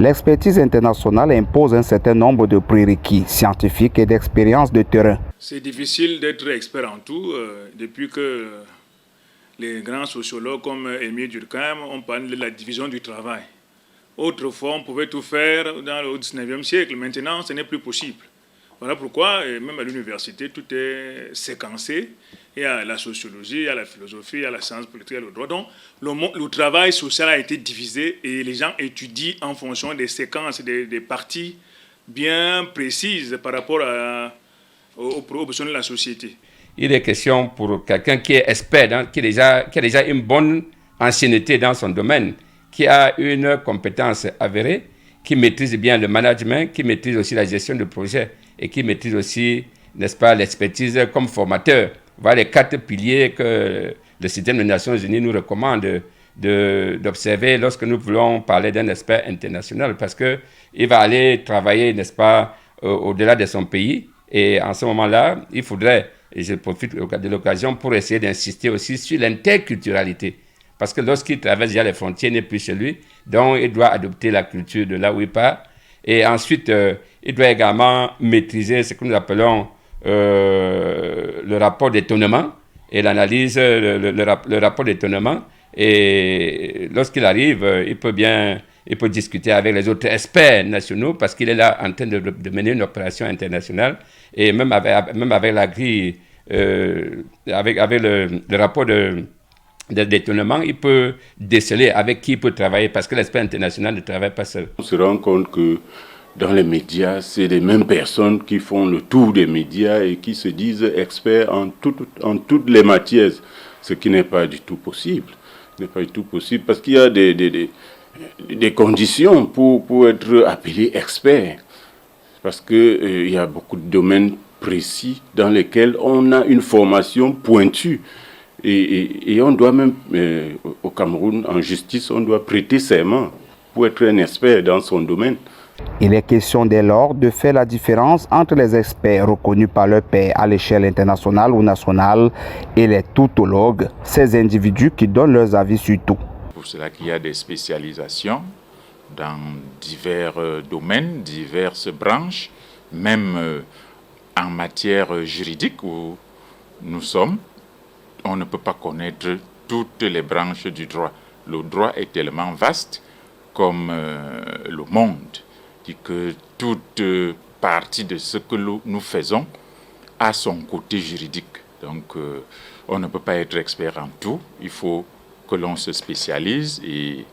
L'expertise internationale impose un certain nombre de prérequis scientifiques et d'expériences de terrain. C'est difficile d'être expert en tout depuis que les grands sociologues comme Émile Durkheim ont parlé de la division du travail. Autrefois, on pouvait tout faire dans le 19e siècle. Maintenant, ce n'est plus possible. Voilà pourquoi, même à l'université, tout est séquencé. Il y a la sociologie, il y a la philosophie, il y a la science politique, il y a le droit. Donc, le travail social a été divisé et les gens étudient en fonction des séquences, des parties bien précises par rapport aux besoins de la société. Il est question pour quelqu'un qui est expert, qui a déjà une bonne ancienneté dans son domaine, qui a une compétence avérée, qui maîtrise bien le management, qui maîtrise aussi la gestion de projet et qui maîtrise aussi, n'est-ce pas, l'expertise comme formateur. Voilà les 4 piliers que le système des Nations Unies nous recommande d'observer lorsque nous voulons parler d'un expert international, parce qu'il va aller travailler, n'est-ce pas, au-delà de son pays. Et en ce moment-là, il faudrait, et je profite de l'occasion pour essayer d'insister aussi sur l'interculturalité. Parce que lorsqu'il traverse déjà les frontières, il n'est plus chez lui, donc il doit adopter la culture de là où il part. Et ensuite, il doit également maîtriser ce que nous appelons le rapport d'étonnement et l'analyse, le rapport d'étonnement. Et lorsqu'il arrive, il peut discuter avec les autres experts nationaux parce qu'il est là en train de mener une opération internationale. Et même avec la grille, avec le rapport d'étonnement, il peut déceler avec qui il peut travailler parce que l'expert international ne travaille pas seul. On se rend compte que dans les médias, c'est les mêmes personnes qui font le tour des médias et qui se disent experts en toutes les matières, ce qui n'est pas du tout possible. Ce n'est pas du tout possible parce qu'il y a des conditions pour être appelé expert. Parce qu'il y a beaucoup de domaines précis dans lesquels on a une formation pointue. Et on doit même, au Cameroun, en justice, on doit prêter serment pour être un expert dans son domaine. Il est question dès lors de faire la différence entre les experts reconnus par leur pairs à l'échelle internationale ou nationale et les tautologues, ces individus qui donnent leurs avis sur tout. Pour cela qu'il y a des spécialisations dans divers domaines, diverses branches, même en matière juridique où nous sommes. On ne peut pas connaître toutes les branches du droit. Le droit est tellement vaste comme le monde, dit que toute partie de ce que nous faisons a son côté juridique. Donc on ne peut pas être expert en tout. Il faut que l'on se spécialise et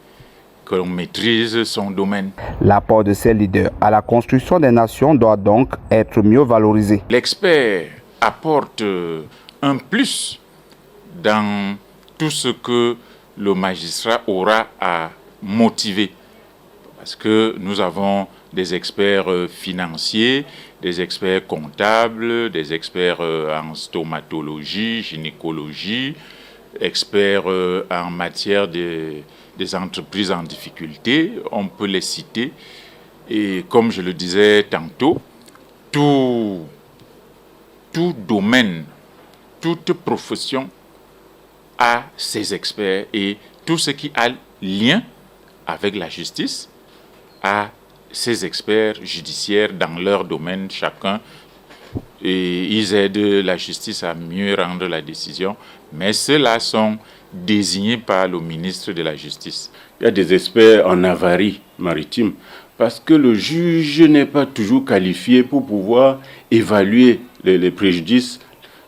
que l'on maîtrise son domaine. L'apport de ces leaders à la construction des nations doit donc être mieux valorisé. L'expert apporte un plus dans tout ce que le magistrat aura à motiver. Parce que nous avons des experts financiers, des experts comptables, des experts en stomatologie, gynécologie, experts en matière des entreprises en difficulté, on peut les citer. Et comme je le disais tantôt, tout domaine, toute profession a ses experts et tout ce qui a lien avec la justice a ses experts judiciaires dans leur domaine chacun et ils aident la justice à mieux rendre la décision, mais ceux-là sont désignés par le ministre de la Justice. Il y a des experts en avarie maritime parce que le juge n'est pas toujours qualifié pour pouvoir évaluer les préjudices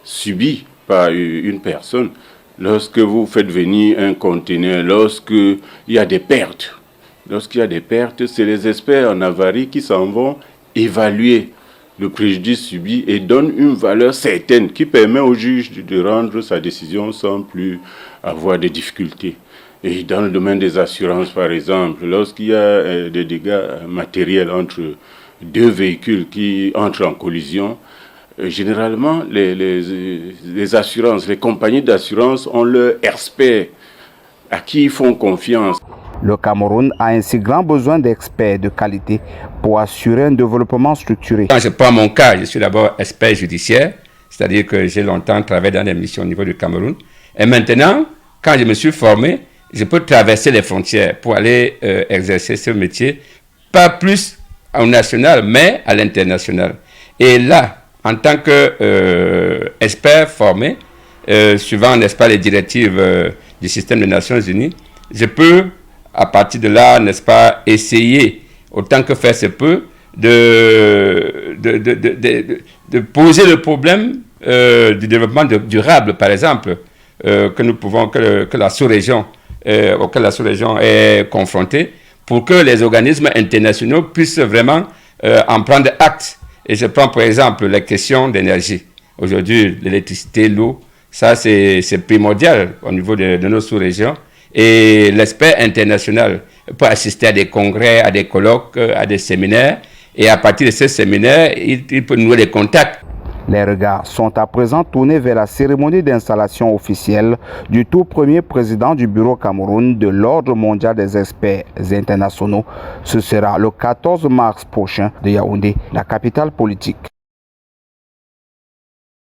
subis par une personne. Lorsque vous faites venir un conteneur, lorsqu'il y a des pertes, c'est les experts en avarie qui s'en vont évaluer le préjudice subi et donnent une valeur certaine qui permet au juge de rendre sa décision sans plus avoir de difficultés. Et dans le domaine des assurances, par exemple, lorsqu'il y a des dégâts matériels entre deux véhicules qui entrent en collision, généralement, les assurances, les compagnies d'assurance ont leurs experts à qui ils font confiance. Le Cameroun a ainsi grand besoin d'experts de qualité pour assurer un développement structuré. Quand je prends mon cas, je suis d'abord expert judiciaire, c'est-à-dire que j'ai longtemps travaillé dans des missions au niveau du Cameroun. Et maintenant, quand je me suis formé, je peux traverser les frontières pour aller exercer ce métier pas plus au national, mais à l'international. Et là, en tant qu'expert formé, suivant, n'est-ce pas, les directives du système des Nations Unies, je peux, à partir de là, n'est-ce pas, essayer, autant que faire se peut, de poser le problème du développement durable, par exemple, que nous pouvons, que la sous-région, auquel la sous-région est confrontée, pour que les organismes internationaux puissent vraiment en prendre acte. Et je prends par exemple la question d'énergie. Aujourd'hui, l'électricité, l'eau, ça c'est primordial au niveau de nos sous-régions. Et l'aspect international peut assister à des congrès, à des colloques, à des séminaires. Et à partir de ces séminaires, il peut nouer des contacts. Les regards sont à présent tournés vers la cérémonie d'installation officielle du tout premier président du Bureau Cameroun de l'Ordre mondial des experts internationaux. Ce sera le 14 mars prochain de Yaoundé, la capitale politique.